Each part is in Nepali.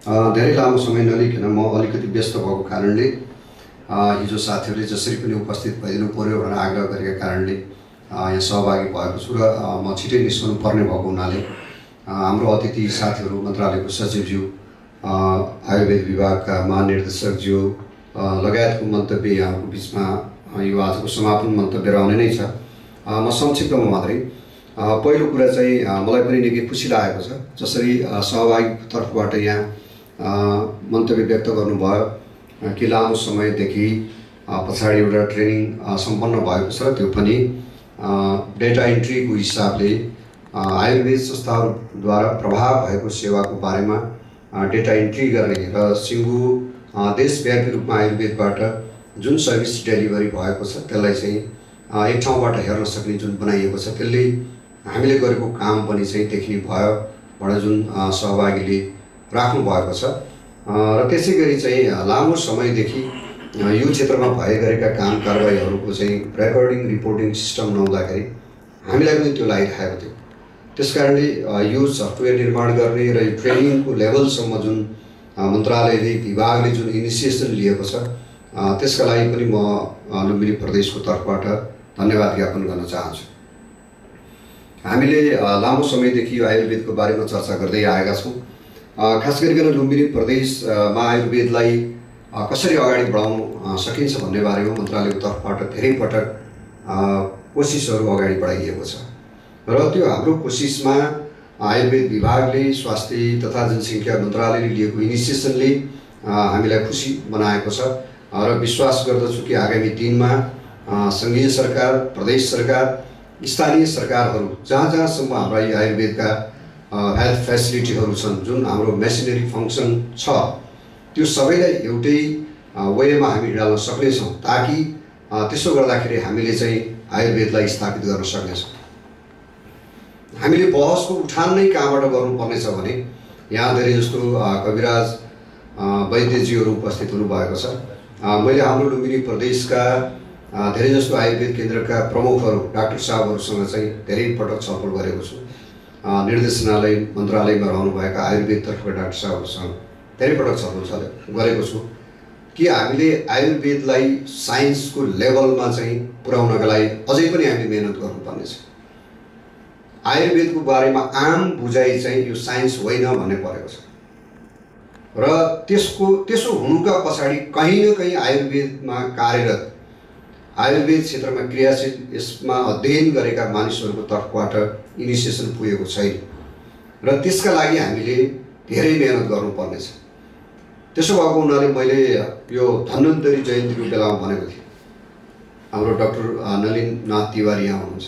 धेरै लामो समय नलिकन म अलिकति व्यस्त भएको कारणले हिजो साथीहरूले जसरी पनि उपस्थित भइदिनु पर्यो भनेर आग्रह गरेका कारणले यहाँ सहभागी भएको छु र म छिटै निस्कनु पर्ने भएको हुनाले हाम्रो अतिथि साथीहरू मन्त्रालयको सचिवज्यू, आयुर्वेद विभागका महानिर्देशकज्यू लगायतको मन्तव्य यहाँको बिचमा यो आजको समापन मन्तव्य रहने नै छ। म संक्षिप्तमा मात्रै पहिलो कुरा चाहिँ मलाई पनि निकै खुसी लागेको छ जसरी सहभागीको तर्फबाट यहाँ मन्तव्य व्यक्त गर्नुभयो कि लामो समयदेखि पछाडि एउटा ट्रेनिङ सम्पन्न भएको छ, त्यो पनि डेटा इन्ट्रीको हिसाबले आयुर्वेद संस्थाहरूद्वारा प्रभाव भएको सेवाको बारेमा डेटा इन्ट्री गर्ने र सिङ्गो देशव्यापी रूपमा आयुर्वेदबाट जुन सर्भिस डेलिभरी भएको छ त्यसलाई चाहिँ एक ठाउँबाट हेर्न सक्ने जुन बनाइएको छ त्यसले हामीले गरेको काम पनि चाहिँ देखिने भयो भनेर जुन सहभागीले राख्नु भएको छ। र त्यसै गरी चाहिँ लामो समयदेखि यो क्षेत्रमा भए गरेका काम कारबाहीहरूको चाहिँ रेकर्डिङ रिपोर्टिङ सिस्टम नहुँदाखेरि हामीलाई पनि त्यो लागिरहेको थियो। त्यसकारणले यो सफ्टवेयर निर्माण गर्ने र यो ट्रेनिङको लेभलसम्म जुन मन्त्रालयले विभागले जुन इनिसिएसन लिएको छ त्यसका लागि पनि म लुम्बिनी प्रदेशको तर्फबाट धन्यवाद ज्ञापन गर्न चाहन्छु। हामीले लामो समयदेखि यो आयुर्वेदको बारेमा चर्चा गर्दै आएका छौँ। खास गरिकन लुम्बिनी प्रदेशमा आयुर्वेदलाई कसरी अगाडि बढाउन सकिन्छ भन्ने बारेमा मन्त्रालयको तर्फबाट धेरै पटक कोसिसहरू अगाडि बढाइएको छ र त्यो हाम्रो कोसिसमा आयुर्वेद विभागले, स्वास्थ्य तथा जनसङ्ख्या मन्त्रालयले लिएको इनिसिएसनले हामीलाई खुसी बनाएको छ र विश्वास गर्दछु कि आगामी दिनमा सङ्घीय सरकार, प्रदेश सरकार, स्थानीय सरकारहरू जहाँ जहाँसम्म हाम्रा यी आयुर्वेदका हेल्थ फेसिलिटीहरू छन्, जुन हाम्रो मेसिनरी फङ्सन छ, त्यो सबैलाई एउटै वेमा हामी डाल्न सक्नेछौँ ताकि त्यसो गर्दाखेरि हामीले चाहिँ आयुर्वेदलाई स्थापित गर्न सक्नेछौँ। हामीले बहसको उठान नै कहाँबाट गर्नुपर्नेछ भने यहाँ धेरै जस्तो कविराज वैद्यजीहरू उपस्थित हुनुभएको छ। मैले हाम्रो लुम्बिनी प्रदेशका धेरै जस्तो आयुर्वेद केन्द्रका प्रमुखहरू डाक्टर साहबहरूसँग चाहिँ धेरै पटक छलफल गरेको छु। निर्देशनालय मन्त्रालयमा रहनुभएका आयुर्वेदतर्फका डाक्टर साहबहरूसँग धेरै पटक छलफल गरेको छु कि हामीले आयुर्वेदलाई साइन्सको लेभलमा चाहिँ पुर्याउनका लागि अझै पनि हामीले मेहनत गर्नुपर्नेछ। आयुर्वेदको बारेमा आम बुझाइ चाहिँ यो साइन्स होइन भन्ने परेको छ र त्यसो हुनुका पछाडि कहीँ न कहीँ आयुर्वेदमा कार्यरत, आयुर्वेद क्षेत्रमा क्रियाशील, यसमा अध्ययन गरेका मानिसहरूको तर्फबाट इनिसिएसन पुगेको छैन र त्यसका लागि हामीले धेरै मेहनत गर्नुपर्नेछ। त्यसो भएको हुनाले मैले यो धन्वन्तरी जयन्तीको बेलामा भनेको थिएँ, हाम्रो डाक्टर नलिन नाथ तिवारी यहाँ हुनुहुन्छ,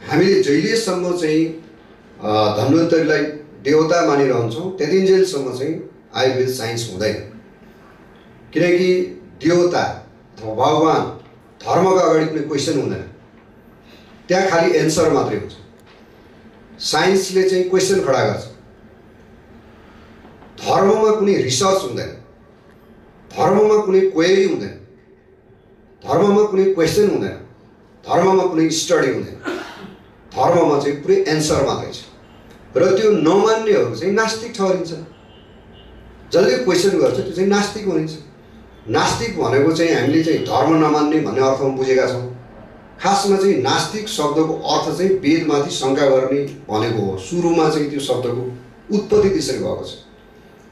हामीले जहिलेसम्म चाहिँ धन्वन्तरीलाई देवता मानिरहन्छौँ त्यतिन्जेलसम्म चाहिँ आयुर्वेद साइन्स हुँदैन। किनकि देवता अथवा भगवान, धर्मको अगाडि कुनै क्वेसन हुँदैन, त्यहाँ खालि एन्सर मात्रै हुन्छ। साइन्सले चाहिँ क्वेसन खडा गर्छ, धर्ममा कुनै रिसर्च हुँदैन, धर्ममा कुनै क्वेरी हुँदैन, धर्ममा कुनै क्वेसन हुँदैन, धर्ममा कुनै स्टडी हुँदैन। धर्ममा चाहिँ पुरै एन्सर मात्रै छ र त्यो नमान्नेहरू चाहिँ नास्तिक ठहरिन्छन्। जसले क्वेसन गर्छ त्यो चाहिँ नास्तिक भनिन्छ। नास्तिक भनेको चाहिँ हामीले चाहिँ धर्म नमान्ने भन्ने अर्थमा बुझेका छौँ। खासमा चाहिँ नास्तिक शब्दको अर्थ चाहिँ वेदमाथि शङ्का गर्ने भनेको हो। सुरुमा चाहिँ त्यो शब्दको उत्पत्ति त्यसरी भएको छ।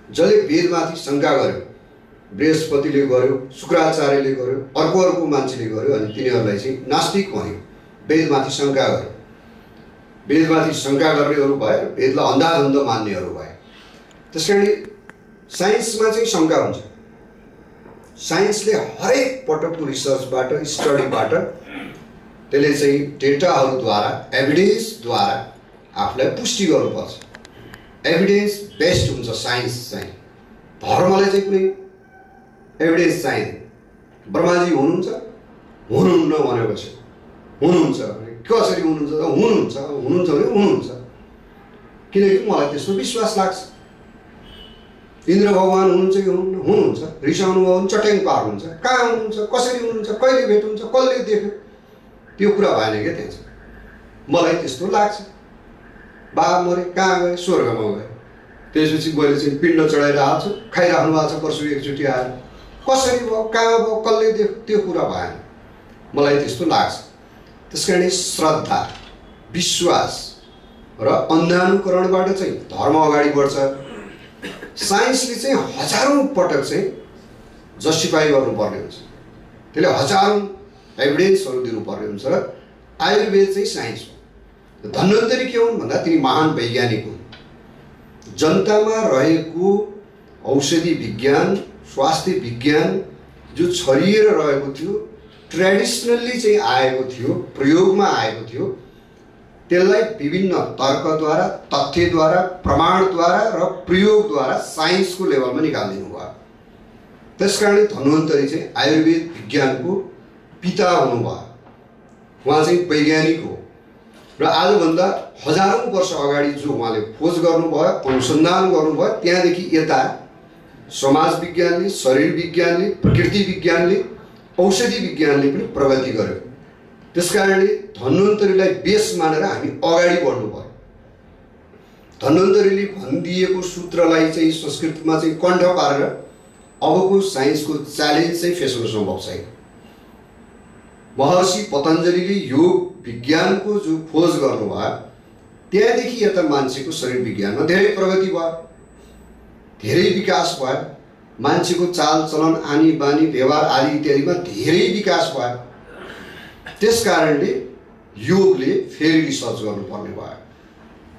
जसले वेदमाथि शङ्का गर्यो, बृहस्पतिले गर्यो, शुक्राचार्यले गर्यो, अर्को मान्छेले गर्यो, अनि तिनीहरूलाई चाहिँ नास्तिक भन्यो। वेदमाथि शङ्का गर्यो, वेदमाथि शङ्का गर्नेहरू भए, वेदलाई अन्धाधुन्ध मान्नेहरू भए। त्यस कारण साइन्समा चाहिँ शङ्का हुन्छ। साइन्सले हरेक पटकको रिसर्चबाट, स्टडीबाट त्यसले चाहिँ डेटाहरूद्वारा, एभिडेन्सद्वारा आफूलाई पुष्टि गर्नुपर्छ। एभिडेन्स बेस्ड हुन्छ साइन्स चाहिँ। धर्मलाई चाहिँ कुनै एभिडेन्स चाहिँदैन। ब्रह्माजी हुनुहुन्छ, हुनुहुन्न भनेको छ, हुनुहुन्छ कसरी हुनुहुन्छ त हुनुहुन्छ, हुनुहुन्छ भने हुनुहुन्छ, किनकि मलाई त्यस्तो विश्वास लाग्छ। इन्द्र भगवान हुनुहुन्छ कि हुनुहुन्न, हुनुहुन्छ। रिसाउनु भयो भने चट्याङ पार्नुहुन्छ, कहाँ हुनुहुन्छ, कसरी हुनुहुन्छ, कहिले भेट हुन्छ, कसले देख्यो, त्यो कुरा भएन क्या त्यहाँ चाहिँ। मलाई त्यस्तो लाग्छ। बाबा मरे, कहाँ गए? स्वर्गमा गए। त्यसपछि मैले चाहिँ पिण्ड चढाइरहेको छु, खाइराख्नु भएको छ। परसु एकचोटि आएर कसरी भयो, कहाँ भयो, कसले देख्यो, त्यो कुरा भएन। मलाई त्यस्तो लाग्छ। त्यस कारण श्रद्धा, विश्वास र अन्धानुकरणबाट चाहिँ धर्म अगाडि बढ्छ। साइन्सले चाहिँ हजारौँ पटक चाहिँ जस्टिफाई गर्नुपर्ने हुन्छ, त्यसले हजारौँ एभिडेन्सहरू दिनुपर्ने हुन्छ। र आयुर्वेद चाहिँ साइन्स हो। धन्वन्तरी के हुन् भन्दा तिनी महान वैज्ञानिक हुन्। जनतामा रहेको औषधि विज्ञान, स्वास्थ्य विज्ञान जो छरिएर रहेको थियो, ट्रेडिसनल्ली चाहिँ आएको थियो, प्रयोगमा आएको थियो, त्यसलाई विभिन्न तर्कद्वारा, तथ्यद्वारा, प्रमाणद्वारा र प्रयोगद्वारा साइन्सको लेभलमा निकालिदिनु भयो। त्यसकारण धन्वन्तरी चाहिँ आयुर्वेद विज्ञानको पिता हुनुभयो। उहाँ चाहिँ वैज्ञानिक हो र आजभन्दा हजारौँ वर्ष अगाडि जो उहाँले खोज गर्नुभयो, अनुसन्धान गर्नुभयो, त्यहाँदेखि यता समाज विज्ञानले, शरीर विज्ञानले, प्रकृति विज्ञानले, औषधि विज्ञानले पनि प्रगति गर्यो। त्यसकारणले धन्वन्तरीलाई बेस मानेर हामी अगाडि बढ्नु पर्यो। धन्वन्तरीले भनिदिएको सूत्रलाई चाहिँ संस्कृतमा चाहिँ कण्ठ पारेर अबको साइन्सको च्यालेन्ज चाहिँ फेस गर्न सम्भव छैन। महर्षि पतञ्जलिले योग विज्ञानको जो खोज गर्नुभयो, त्यहाँदेखि यता मान्छेको शरीर विज्ञानमा धेरै प्रगति भयो, धेरै विकास भयो। मान्छेको चाल चलन, आनी बानी, व्यवहार आदि इत्यादिमा धेरै विकास भयो। त्यस कारणले योगले फेरि रिसर्च गर्नुपर्ने भयो।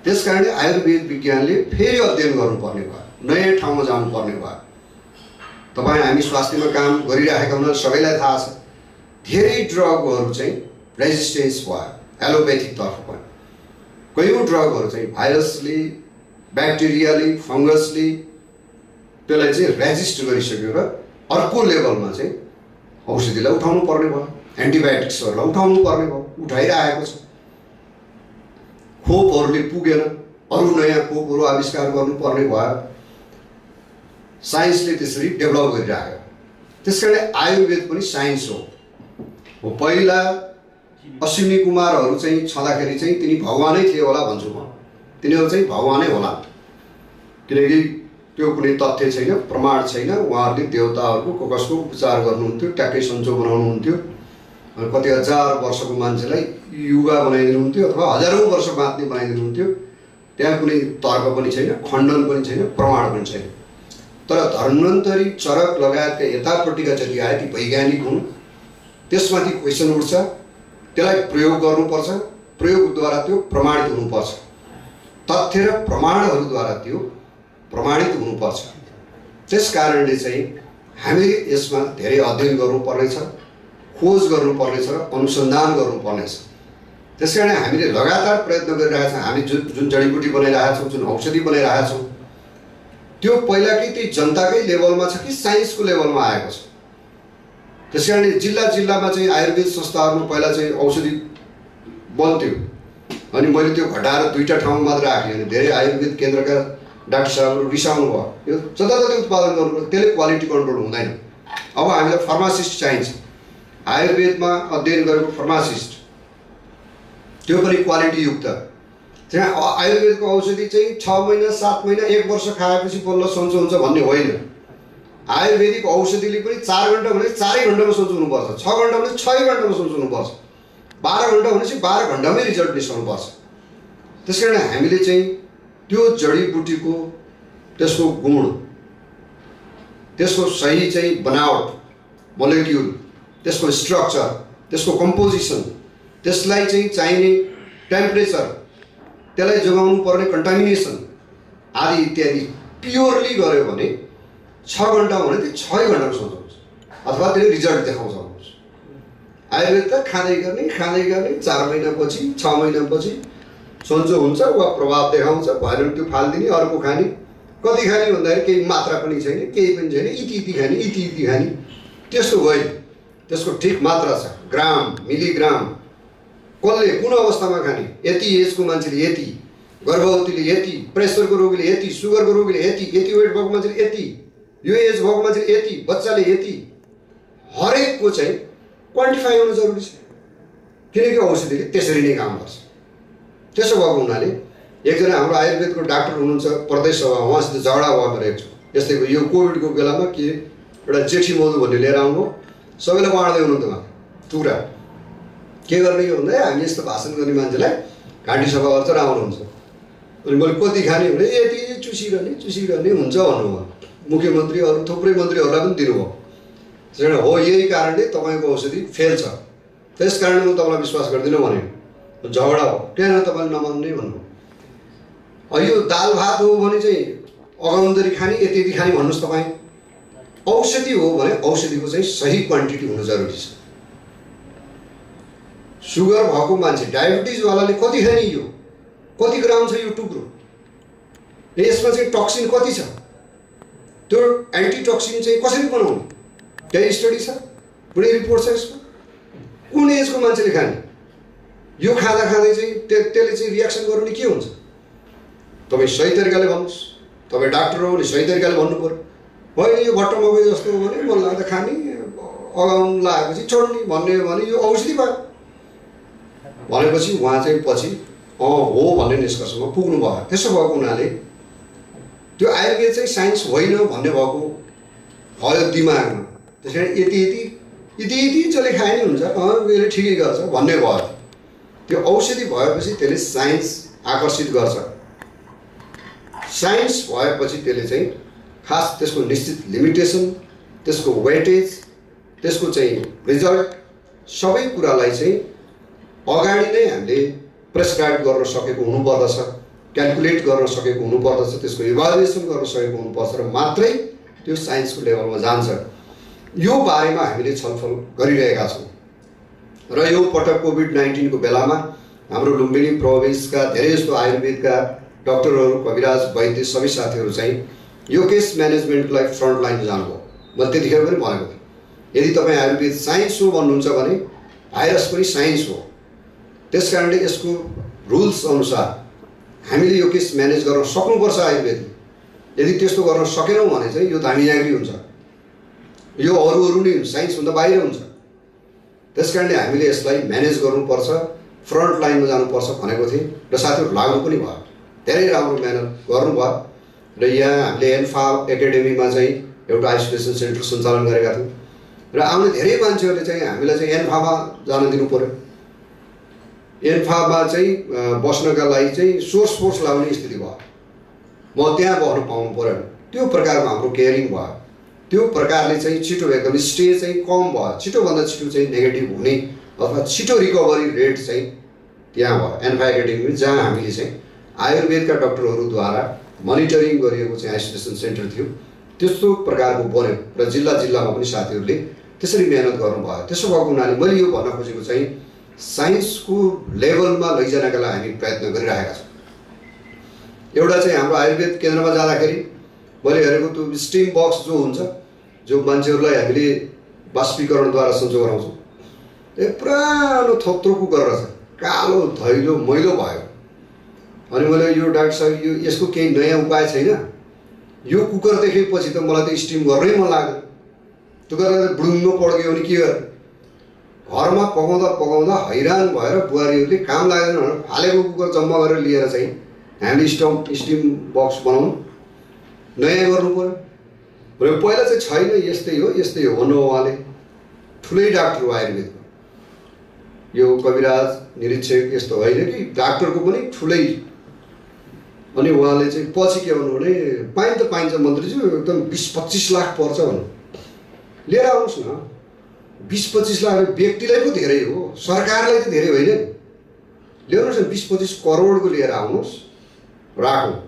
त्यस कारणले आयुर्वेद विज्ञानले फेरि अध्ययन गर्नुपर्ने भयो, नयाँ ठाउँमा जानुपर्ने भयो। तपाईँ हामी स्वास्थ्यमा काम गरिरहेका हुनाले सबैलाई थाहा छ, धेरै ड्रगहरू चाहिँ रेजिस्टेन्स भयो एलोप्याथीतर्फ पनि। कयौँ ड्रगहरू चाहिँ भाइरसले, ब्याक्टेरियाले, फङ्गसले त्यसलाई चाहिँ रेजिस्ट गरिसक्यो र अर्को लेभलमा चाहिँ औषधिलाई उठाउनु पर्ने भयो, एन्टिबायोटिक्सहरूलाई उठाउनु पर्ने भयो, उठाइरहेको छ। खोपहरूले पुगेन, अरू नयाँ खोपहरू आविष्कार गर्नुपर्ने भयो। साइन्सले त्यसरी डेभलप गरिरहेको। त्यसकारण आयुर्वेद पनि साइन्स हो। पहिला अश्विनी कुमारहरू चाहिँ छँदाखेरि चाहिँ तिनी भगवानै थिए होला भन्छु म। तिनीहरू चाहिँ भगवानै होला, किनकि त्यो कुनै तथ्य छैन, प्रमाण छैन। उहाँहरूले देवताहरूको कसको उपचार गर्नुहुन्थ्यो, ट्याक्कै सन्चो बनाउनुहुन्थ्यो, कति हजार वर्षको मान्छेलाई युवा बनाइदिनुहुन्थ्यो अथवा हजारौँ वर्ष बाँच्ने बनाइदिनुहुन्थ्यो। त्यहाँ कुनै तर्क पनि छैन, खण्डन पनि छैन, प्रमाण पनि छैन। तर धन्वन्तरी, चरक लगायतका यतापट्टिका जति आए ती वैज्ञानिक हुन्। त्यसमाथि क्वेसन उठ्छ, त्यसलाई प्रयोग गर्नुपर्छ, प्रयोगद्वारा त्यो प्रमाणित हुनुपर्छ, तथ्य र प्रमाणहरूद्वारा त्यो प्रमाणित हुनुपर्छ। त्यस कारणले चाहिँ हामीले यसमा धेरै अध्ययन गर्नुपर्नेछ, खोज गर्नुपर्नेछ र अनुसन्धान गर्नुपर्नेछ। त्यस कारण हामीले लगातार प्रयत्न गरिरहेका छौँ। हामी जुन जडीबुटी बनाइरहेका छौँ, जुन औषधि बनाइरहेका छौँ, त्यो पहिलाकै त्यही जनताकै लेभलमा छ कि साइन्सको लेभलमा आएको छ। त्यस कारणले जिल्ला जिल्लामा चाहिँ आयुर्वेद संस्थाहरूमा पहिला चाहिँ औषधि बन्थ्यो, अनि मैले त्यो घटाएर 2टा ठाउँमा मात्र राखेँ। अनि धेरै आयुर्वेद केन्द्रका डाक्टर साहबहरू रिसाउनु भयो, यो जताततै उत्पादन गर्नुपर्छ, त्यसले क्वालिटी कन्ट्रोल हुँदैन। अब हामीलाई फार्मासिस्ट चाहिन्छ, आयुर्वेदमा अध्ययन गरेको फार्मासिस्ट, त्यो पनि क्वालिटीयुक्त। त्यहाँ आयुर्वेदको औषधि चाहिँ 6 महिना, 7 महिना, 1 वर्ष खाएपछि बल्ल सन्चो हुन्छ भन्ने होइन। आयुर्वेदिक औषधिले पनि 4 घन्टा भने 4 घन्टामा सन्चो हुनुपर्छ, 6 घन्टा भने 6 घन्टामा सन्चो हुनुपर्छ, 12 घन्टा भनेपछि 12 घन्टामै रिजल्ट निस्कनुपर्छ। त्यस कारण हामीले चाहिँ त्यो जडीबुटीको त्यसको गुण, त्यसको सही चाहिँ बनावट, मोलेक्युल, त्यसको स्ट्रक्चर, त्यसको कम्पोजिसन, त्यसलाई चाहिँ चाहिने टेम्परेचर, त्यसलाई जोगाउनु पर्ने कन्टामिनेसन आदि इत्यादि प्योरली गऱ्यो भने 6 घन्टा भने त्यो 6 घन्टामा सन्चो हुन्छ अथवा त्यसले रिजल्ट देखाउँछ। आयुर्वेद त खाँदै गर्ने 4 महिनापछि, 6 महिनापछि सन्चो हुन्छ वा प्रभाव देखाउँछ, भएन त्यो फालिदिने, अर्को खाने। कति खाने भन्दाखेरि केही मात्रा पनि छैन, केही पनि छैन, इति खाने, इति खाने, त्यस्तो होइन। त्यसको ठिक मात्रा छ, ग्राम, मिलिग्राम, कसले कुन अवस्थामा खाने, यति एजको मान्छेले यति, गर्भवतीले यति, प्रेसरको रोगीले यति, सुगरको रोगीले यति, यति वेट भएको मान्छेले यति, यो एज भएको मान्छेले यति, बच्चाले यति, हरेकको चाहिँ क्वान्टिफाई हुनु जरुरी छ, किनकि औषधिले त्यसरी नै काम गर्छ। त्यसो भएको हुनाले एकजना हाम्रो आयुर्वेदको डाक्टर हुनुहुन्छ प्रदेश सभा, उहाँसित झगडा भयो मेरो एकचोटि यस्तैको यो कोभिडको बेलामा के एउटा जेठी मधु भन्ने लिएर आउनु सबैलाई बाँड्दै हुनुहुन्थ्यो उहाँ टुरा के गर्ने हो भन्दा हामी यस्तो भाषण गर्ने मान्छेलाई घाँटी सफा गर्छ र आउनुहुन्छ। अनि मैले कति खाने भने यति चुसिरहने हुन्छ भन्नुभयो। मुख्यमन्त्री अरू थुप्रै मन्त्रीहरूलाई पनि दिनुभयो। त्यसैले हो यही कारणले तपाईँको औषधि फेल छ, त्यस कारण म तपाईँलाई विश्वास गर्दिनँ भने झगडा हो, किन तपाईँले नमान्ने भन्नु। यो दाल भात हो भने चाहिँ अगाउन्दरी खाने यति यति खाने भन्नुहोस् तपाईँ। औषधि हो भने औषधिको चाहिँ सही क्वान्टिटी हुनु जरुरी छ। सुगर भएको मान्छे डायबिटिजवालाले कति खाने, यो कति ग्राम छ यो टुक्रो, यसमा चाहिँ टक्सिन कति छ, त्यो एन्टिटक्सिन चाहिँ कसरी बनाउने त्यही स्टडी छ, पुरै रिपोर्ट छ यसको। कुन एजको मान्छेले खाने, यो खाँदा खाँदै चाहिँ त्यसले चाहिँ रियाक्सन गर्नु नि के हुन्छ। तपाईँ सही तरिकाले भन्नुहोस्, तपाईँ डाक्टर हो भने सही तरिकाले भन्नु पर्यो। होइन यो भट्ट मकै जस्तो हो भने मन लाग्दा खाने, अगाउनु लागेपछि छोड्ने भन्ने हो भने यो औषधि भयो भनेपछि उहाँ चाहिँ पछि हो भन्ने निष्कर्षमा पुग्नु भयो। त्यसो भएको हुनाले त्यो आयुर्वेद चाहिँ साइन्स होइन भन्ने भएको भयो दिमागमा। त्यस कारण यति जसले खाए नि हुन्छ यसले ठिकै गर्छ भन्ने भयो। त्यो औषधि भएपछि त्यसले साइन्स आकर्षित गर्छ। साइन्स भएपछि त्यसले चाहिँ खास त्यसको निश्चित लिमिटेसन, त्यसको वेटेज, त्यसको चाहिँ रिजल्ट सबै कुरालाई चाहिँ अगाडि नै हामीले प्रेस्क्राइब गर्न सकेको हुनुपर्दछ, क्यालकुलेट गर्न सकेको हुनुपर्दछ, त्यसको इभालुएसन गर्न सकेको हुनुपर्छ र मात्रै त्यो साइन्सको लेभलमा जान्छ। यो बारेमा हामीले छलफल गरिरहेका छौँ र यो पटक कोभिड-19 को बेलामा हाम्रो लुम्बिनी प्रोभिन्सका धेरै जस्तो आयुर्वेदका डाक्टरहरू, कविराज, वैद्य सबै साथीहरू चाहिँ यो केस म्यानेजमेन्टलाई फ्रन्ट लाइनमा जानुभयो। मैले त्यतिखेर पनि भनेको थिएँ, यदि तपाईँ आयुर्वेद साइन्स हो भन्नुहुन्छ भने भाइरस पनि साइन्स हो। त्यस कारणले यसको रुल्स अनुसार हामीले यो केस म्यानेज गर्न सक्नुपर्छ आयुर्वेदले। यदि त्यस्तो गर्न सकेनौँ भने चाहिँ यो धामीजाग्री हुन्छ, यो अरू नै साइन्सभन्दा बाहिर हुन्छ। त्यस कारणले हामीले यसलाई म्यानेज गर्नुपर्छ, फ्रन्ट लाइनमा जानुपर्छ भनेको थिएँ र साथीहरू लाग्नु पनि भयो। धेरै राम्रो मेहनत गर्नुभयो र यहाँ हामीले एन्फा एकाडेमीमा चाहिँ एउटा आइसोलेसन सेन्टर सञ्चालन गरेका थियौँ र आउने धेरै मान्छेहरूले चाहिँ हामीलाई चाहिँ एन्फामा जान दिनु पर्यो। एन्फामा चाहिँ बस्नका लागि चाहिँ सोर्स फोर्स लाउने स्थिति भयो, म त्यहाँ बस्न पाउनु पऱ्यो। त्यो प्रकारमा हाम्रो केयरिङ भयो। त्यो प्रकारले चाहिँ छिटो एकदम स्टे चाहिँ कम भयो, छिटोभन्दा छिटो चाहिँ नेगेटिभ हुने अथवा छिटो रिकभरी रेट चाहिँ त्यहाँ भयो एन्फा एकाडेमी, जहाँ हामीले चाहिँ आयुर्वेदका डाक्टरहरूद्वारा मोनिटरिङ गरिएको चाहिँ आइसोलेसन सेन्टर थियो। त्यस्तो प्रकारको बन्यो र जिल्ला जिल्लामा पनि साथीहरूले त्यसरी मेहनत गर्नुभयो। त्यसो भएको हुनाले मैले यो भन्न खोजेको चाहिँ साइन्सको लेभलमा लैजानका लागि हामी प्रयत्न गरिरहेका छौँ। एउटा चाहिँ हाम्रो आयुर्वेद केन्द्रमा जाँदाखेरि मैले हेरेको त्यो स्टिम बक्स जो हुन्छ, जो मान्छेहरूलाई हामीले बाष्पीकरणद्वारा सन्चो गराउँछौँ, पुरानो थोत्रोको गरेर छ, कालो धैलो मैलो भयो। अनि मैले यो डाक्टर साहब यो यसको केही नयाँ उपाय छैन, यो कुकर देखेपछि त मलाई त स्टिम गर्नै मन लाग्यो। त्यो गरेर बुडुङ्ग पड्क्यो भने के गर्ने। घरमा पकाउँदा हैरान भएर बुहारीहरूले काम लाग्दैन भनेर फालेको कुकर जम्मा गरेर लिएर चाहिँ हामीले स्टिम बक्स बनाउनु नयाँ गर्नु पर्यो। र पहिला चाहिँ छैन, यस्तै हो भन्नु उहाँले। ठुलै डाक्टर हो आयुर्वेदको, यो कविराज निरीक्षक यस्तो होइन कि डाक्टरको पनि ठुलै। अनि उहाँले चाहिँ पछि के भन्नु भने पाइन्छ मन्त्रीज्यू एकदम 20-25 लाख पर्छ भन्नु, लिएर आउनुहोस् न। 20-25 लाख व्यक्तिलाई पो धेरै हो, सरकारलाई त धेरै होइन नि। ल्याउनुहोस् न 20-25 करोडको लिएर आउनुहोस्, राखौँ।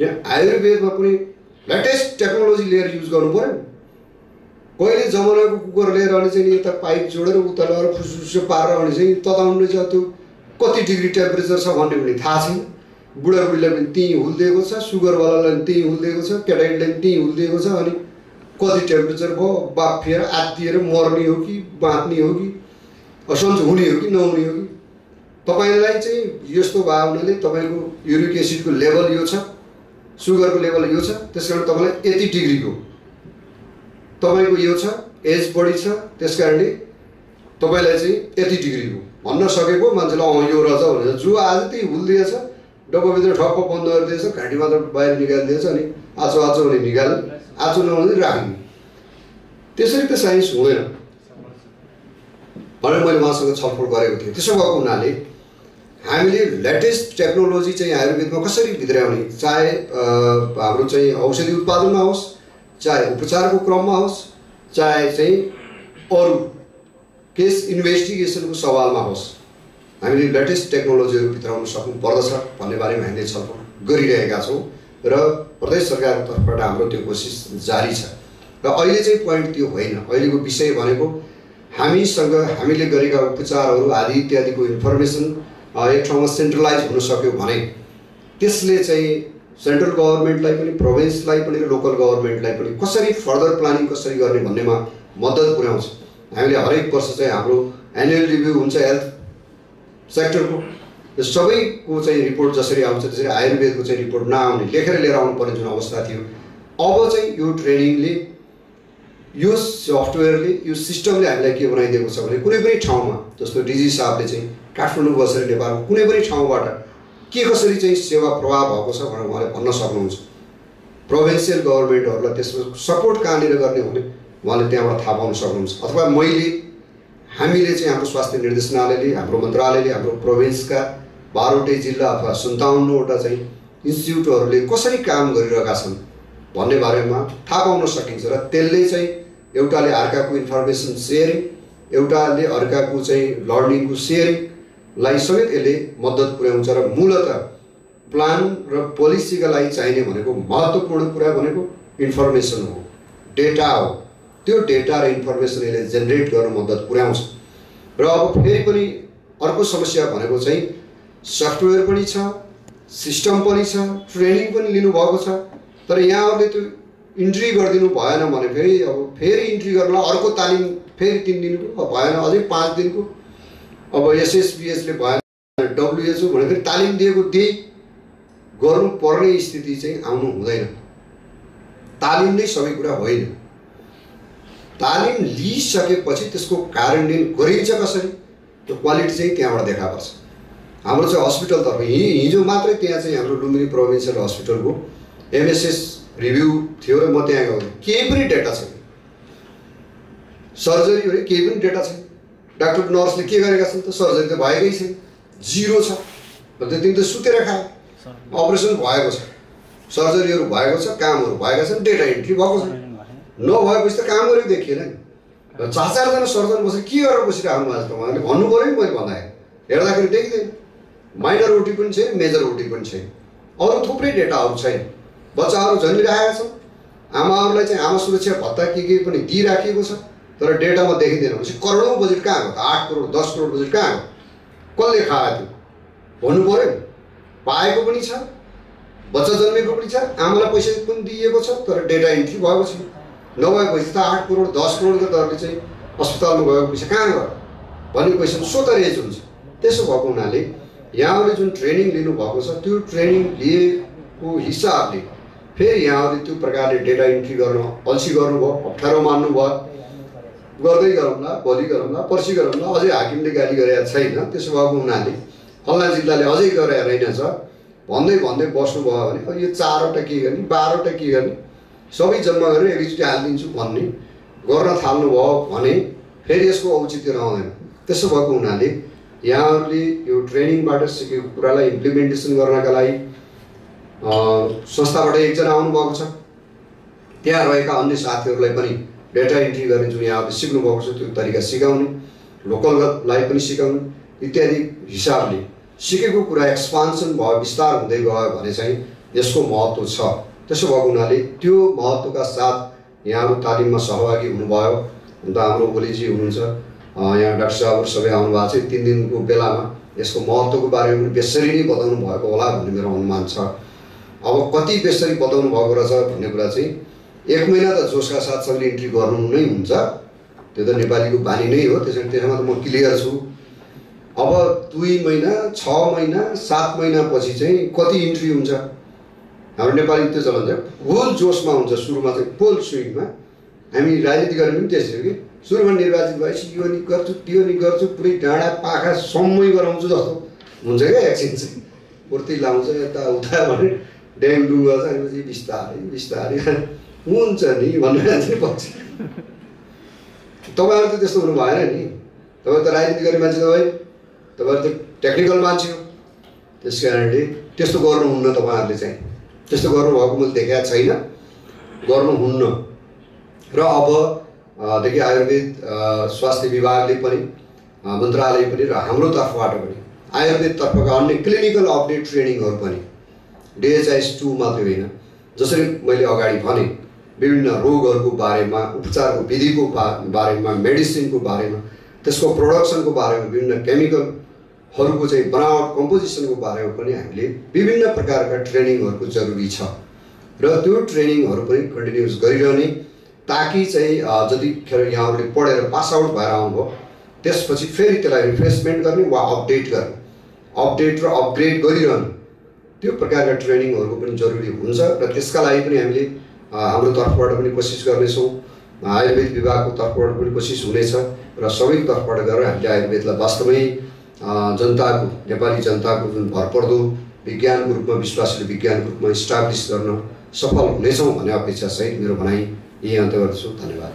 यहाँ आयुर्वेदमा पनि लेटेस्ट टेक्नोलोजी लिएर युज गर्नु पऱ्यो। कहिले जमानाको कुकर लिएर अनि चाहिँ यता पाइप जोडेर उता लगेर फुसफुस पारेर अनि चाहिँ तताउनु चाहिँ त्यो कति डिग्री टेम्परेचर छ भन्ने पनि थाहा छैन। बुढाबुढीलाई पनि त्यहीँ हुल्दिएको छ, सुगरवालालाई पनि त्यहीँ हुल्दिएको छ, केटाकेटीलाई पनि त्यहीँ हुल्दिएको छ। अनि कति टेम्परेचर भयो, बाफिएर आत्तिएर मर्ने हो कि बाँच्ने हो कि असन्चो हुने हो कि नहुने हो कि। तपाईँलाई चाहिँ यस्तो भयो हुनाले तपाईँको युरिक एसिडको लेभल यो छ, सुगरको लेभल यो छ, त्यस कारण तपाईँलाई यति डिग्रीको तपाईँको यो छ, एज बढी छ, त्यस कारणले तपाईँलाई चाहिँ यति डिग्रीको भन्न सकेको मान्छेलाई यो रहेछ भनेर जो आज त्यही हुल्दिएछ डब्बाभित्र ठप्प बन्द गरिदिएछ, घाँटी मात्र बाहिर निकालिदिएछ, अनि आचो आचो भने निकाल्यो, आचो नहुँदै राख्ने। त्यसरी त साइन्स हुँदैन भनेर मैले उहाँसँग छलफल गरेको थिएँ। त्यसो भएको हुनाले हामीले लेटेस्ट टेक्नोलोजी चाहिँ आयुर्वेदमा कसरी भित्राउने, चाहे हाम्रो चाहिँ औषधि उत्पादनमा होस्, चाहे उपचारको क्रममा होस्, चाहे चाहिँ अरू केस इन्भेस्टिगेसनको सवालमा होस्, हामीले लेटेस्ट टेक्नोलोजीहरू भित्राउन सक्नु पर्दछ भन्ने बारेमा हामीले छलफल गरिरहेका छौँ र प्रदेश सरकारको तर्फबाट हाम्रो त्यो कोसिस जारी छ। र अहिले चाहिँ पोइन्ट त्यो होइन, अहिलेको विषय भनेको हामीसँग हामीले गरेका उपचारहरू आदि इत्यादिको इन्फर्मेसन एक ठाउँमा सेन्ट्रलाइज हुन सक्यो भने त्यसले चाहिँ सेन्ट्रल गभर्मेन्टलाई पनि, प्रोभिन्सलाई पनि र लोकल गभर्मेन्टलाई पनि कसरी फर्दर प्लानिङ कसरी गर्ने भन्नेमा मद्दत पुर्याउँछ। हामीले हरेक वर्ष चाहिँ हाम्रो एनुअल रिभ्यू हुन्छ हेल्थ सेक्टरको, यो सबैको चाहिँ रिपोर्ट जसरी आउँछ त्यसरी आयुर्वेदको चाहिँ रिपोर्ट नआउने, लेखेर लिएर आउनु पर्ने जुन अवस्था थियो, अब चाहिँ यो ट्रेनिङले, यो सफ्टवेयरले, यो सिस्टमले हामीलाई के बनाइदिएको छ भने कुनै पनि ठाउँमा, जस्तो डिजी साहबले चाहिँ काठमाडौँ बसेर नेपालको कुनै पनि ठाउँबाट के कसरी चाहिँ सेवा प्रवाह भएको छ भनेर उहाँले भन्न सक्नुहुन्छ। प्रोभिन्सियल गभर्मेन्टहरूलाई त्यसमा सपोर्ट कहाँनिर गर्ने भने उहाँले त्यहाँबाट थाहा पाउन सक्नुहुन्छ। अथवा हामीले चाहिँ हाम्रो स्वास्थ्य निर्देशनालयले, हाम्रो मन्त्रालयले, हाम्रो प्रोभिन्सका 12वटै जिल्ला अथवा 57वटा चाहिँ इन्स्टिट्युटहरूले कसरी काम गरिरहेका छन् भन्ने बारेमा थाहा पाउन सकिन्छ। र त्यसले चाहिँ एउटाले अर्काको इन्फर्मेसन सेयरिङ, एउटाले अर्काको चाहिँ लर्निङको सेयरिङलाई समेत यसले मद्दत पुर्याउँछ। र मूलतः प्लान र पोलिसीका लागि चाहिने भनेको महत्त्वपूर्ण कुरा भनेको इन्फर्मेसन हो, डेटा हो। त्यो डेटा र इन्फर्मेसन यसले जेनेरेट गर्न मद्दत पुर्याउँछ। र अब फेरि पनि अर्को समस्या भनेको चाहिँ सफ्टवेयर पनि छ, सिस्टम पनि छ, ट्रेनिङ पनि लिनुभएको छ, तर यहाँहरूले त्यो इन्ट्री गरिदिनु भएन भने फेरि इन्ट्री गर्नलाई अर्को तालिम फेरि 3 दिनको भएन, अझै 5 दिनको, अब एसएसबिएसले भएन, डब्लुएचओ भने फेरि तालिम दिएको त्यही गर्नुपर्ने स्थिति चाहिँ आउनु हुँदैन। तालिम नै सबै कुरा होइन। तालिम लिइसकेपछि त्यसको कार्यान्वयन गरिन्छ कसरी, त्यो क्वालिटी चाहिँ त्यहाँबाट देखा पर्छ। हाम्रो चाहिँ हस्पिटलतर्फ हिजो मात्रै त्यहाँ चाहिँ हाम्रो लुम्बिनी प्रोभिन्सियल हस्पिटलको एमएसएस रिभ्यू थियो र म त्यहाँ गएको थिएँ। केही पनि डेटा छैन, सर्जरी हो केही पनि डेटा छैन। डाक्टर नर्सले के गरेका छन् त, सर्जरी त भएकै छैन, जिरो छ। तिमी त सुतेर खायो, अपरेसन भएको छ, सर्जरीहरू भएको छ, कामहरू भएका छन्, डेटा इन्ट्री भएको छ। नभएपछि त काम गरेको देखिएन नि। 4-4जना सर्जन बसेर के गरेर बसिरहनु भएको छ त उहाँले भन्नु पऱ्यो नि। मैले भन्दाखेरि हेर्दाखेरि देखिँदैन, माइनर ओटी पनि छैन, मेजर ओटी पनि छैन, अरू थुप्रै डेटाहरू छैन। बच्चाहरू जन्मिरहेका छन्, आमाहरूलाई चाहिँ आमा सुरक्षा भत्ता के पनि दिइराखिएको छ, तर डेटामा देखिँदैन। भनेपछि करोडौँ बजेट कहाँ गयो त? 8 करोड 10 करोड बजेट कहाँ गयो? कसले खायो त्यो भन्नु पऱ्यो नि। पाएको पनि छ, बच्चा जन्मेको पनि छ, आमालाई पैसा पनि दिइएको छ, तर डेटा इन्ट्री भएको छैन। नभएपछि त 8 करोड 10 करोडको दरले चाहिँ अस्पतालमा गएको पैसा कहाँ गयो भन्ने क्वेसन स्वतः रेज हुन्छ। त्यसो भएको हुनाले यहाँहरूले जुन ट्रेनिङ लिनुभएको छ त्यो ट्रेनिङ लिएको हिसाबले फेरि यहाँहरूले त्यो प्रकारले डेटा इन्ट्री गर्न अल्छी गर्नुभयो, अप्ठ्यारो मान्नुभयो। गर्दै गरौँला, भोलि गरौँला, पर्सि गरौँला, अझै हाकिमले गाली गरेका छैन। त्यसो भएको हुनाले फल्ना जिल्लाले अझै गरेर रहेनछ भन्दै बस्नुभयो भने अब यो 4वटा के गर्ने, 12वटा के गर्ने, सबै जम्मा गरेर एकैचोटि हालिदिन्छु भन्ने गर्न थाल्नुभयो भने फेरि यसको औचित्य रहँदैन। त्यसो भएको हुनाले यहाँहरूले यो ट्रेनिङबाट सिकेको कुरालाई इम्प्लिमेन्टेसन गर्नका लागि संस्थाबाट एकजना आउनुभएको छ। त्यहाँ रहेका अन्य साथीहरूलाई पनि डेटा इन्ट्री गर्ने जुन यहाँहरूले सिक्नुभएको छ त्यो तरिका सिकाउने, लोकललाई पनि सिकाउने इत्यादि हिसाबले सिकेको कुरा एक्सपान्सन भयो, विस्तार हुँदै गयो भने चाहिँ यसको महत्त्व छ। त्यसो भएको हुनाले त्यो महत्त्वका साथ यहाँहरू तालिममा सहभागी हुनुभयो। अन्त हाम्रो ओलीजी हुनुहुन्छ यहाँ, डाक्टर साहबहरू सबै आउनुभएको छ। 3 दिनको बेलामा यसको महत्त्वको बारेमा पनि बेसरी नै बताउनु भएको होला भन्ने मेरो अनुमान छ। अब कति बेसरी बताउनु भएको रहेछ भन्ने कुरा चाहिँ 1 महिना त जोसका साथ सबैले इन्ट्री गर्नु नै हुन्छ, त्यो त नेपालीको बानी नै हो। त्यसमा त म क्लियर छु। अब 2 महिना 6 महिना 7 महिनापछि चाहिँ कति इन्ट्री हुन्छ? हाम्रो नेपाली त्यो चलन चाहिँ फुल जोसमा हुन्छ। सुरुमा चाहिँ फुल स्विङमा हामी राजनीति गर्ने पनि त्यस्तै हो कि सुरुमा निर्वाचित भएपछि यो नि गर्छु त्यो नि गर्छु, पुरै डाँडा पाखा सम्मै गराउँछु जस्तो हुन्छ क्या एकछिन चाहिँ। फुर्ती लाउँछ यताउता भने ड्याङडुङ गर्छ भनेपछि बिस्तारै बिस्तारै हुन्छ नि भनेर चाहिँ पछि तपाईँहरू त त्यस्तो हुनु भएन नि। तपाईँ त राजनीति गर्ने मान्छे तपाईँ तपाईँहरू त टेक्निकल मान्छे हो। त्यस कारणले त्यस्तो गर्नुहुन्न। तपाईँहरूले चाहिँ त्यस्तो गर्नुभएको मैले देखाएको छैन, गर्नुहुन्न। र अबदेखि आयुर्वेद स्वास्थ्य विभागले पनि मन्त्रालय पनि र हाम्रो तर्फबाट पनि आयुर्वेदतर्फका अन्य क्लिनिकल अपडेट ट्रेनिङहरू पनि DHIS 2 मात्रै होइन, जसरी मैले अगाडि भने विभिन्न रोगहरूको बारेमा, उपचारको विधिको बारेमा, मेडिसिनको बारेमा, त्यसको प्रोडक्सनको बारेमा, विभिन्न केमिकलहरूको चाहिँ बनावट कम्पोजिसनको बारेमा पनि हामीले विभिन्न प्रकारका ट्रेनिङहरूको जरुरी छ र त्यो ट्रेनिङहरू पनि कन्टिन्युस गरिरहने, ताकि चाहिँ जतिखेर यहाँहरूले पढेर पास आउट भएर आउनुभयो त्यसपछि फेरि त्यसलाई रिफ्रेसमेन्ट गर्ने वा अपडेट र अपग्रेड गरिरहनु, त्यो प्रकारका ट्रेनिङहरूको पनि जरुरी हुन्छ। र त्यसका लागि पनि हामीले हाम्रो तर्फबाट पनि कोसिस गर्नेछौँ, आयुर्वेद विभागको तर्फबाट पनि कोसिस हुनेछ र सबैको तर्फबाट गरेर हामीले आयुर्वेदलाई वास्तवमै जनताको, नेपाली जनताको जुन भरपर्दो विज्ञानको रूपमा, विश्वासिलो विज्ञानको रूपमा इस्टाब्लिस गर्न सफल हुनेछौँ भन्ने अपेक्षासहित मेरो भनाइ यही अन्त्य गर्दछु। धन्यवाद।